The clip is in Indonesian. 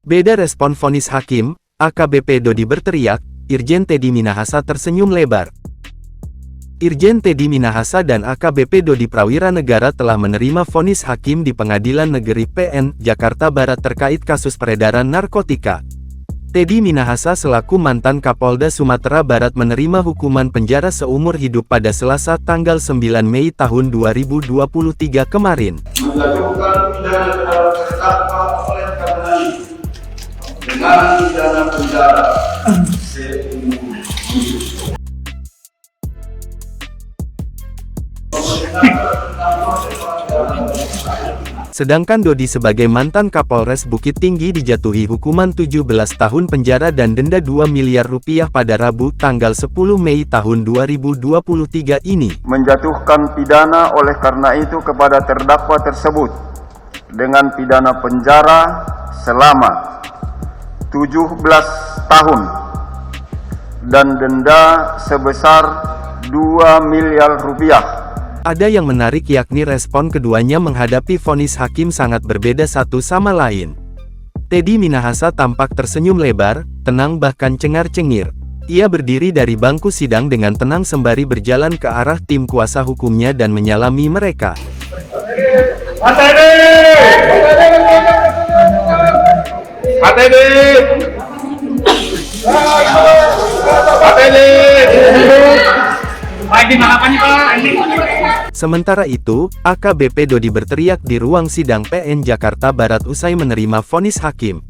Beda respon vonis hakim, AKBP Dodi berteriak, Irjen Teddy Minahasa tersenyum lebar. Irjen Teddy Minahasa dan AKBP Dodi Prawira Negara telah menerima vonis hakim di Pengadilan Negeri PN, Jakarta Barat terkait kasus peredaran narkotika. Teddy Minahasa selaku mantan Kapolda Sumatera Barat menerima hukuman penjara seumur hidup pada Selasa tanggal 9 Mei tahun 2023 kemarin. Menjatuhkan pidana terhadap terdakwa oleh karena itu dengan pidana penjara seumur hidup. Sedangkan Dodi sebagai mantan Kapolres Bukit Tinggi dijatuhi hukuman 17 tahun penjara dan denda 2 miliar rupiah pada Rabu tanggal 10 Mei tahun 2023 ini. Menjatuhkan pidana oleh karena itu kepada terdakwa tersebut dengan pidana penjara selama 17 tahun dan denda sebesar 2 miliar rupiah. Ada yang menarik yakni respon keduanya menghadapi vonis hakim sangat berbeda satu sama lain. Teddy Minahasa tampak tersenyum lebar, tenang bahkan cengar-cengir. Ia berdiri dari bangku sidang dengan tenang sembari berjalan ke arah tim kuasa hukumnya dan menyalami mereka. Sementara itu, AKBP Dodi berteriak di ruang sidang PN Jakarta Barat usai menerima vonis hakim.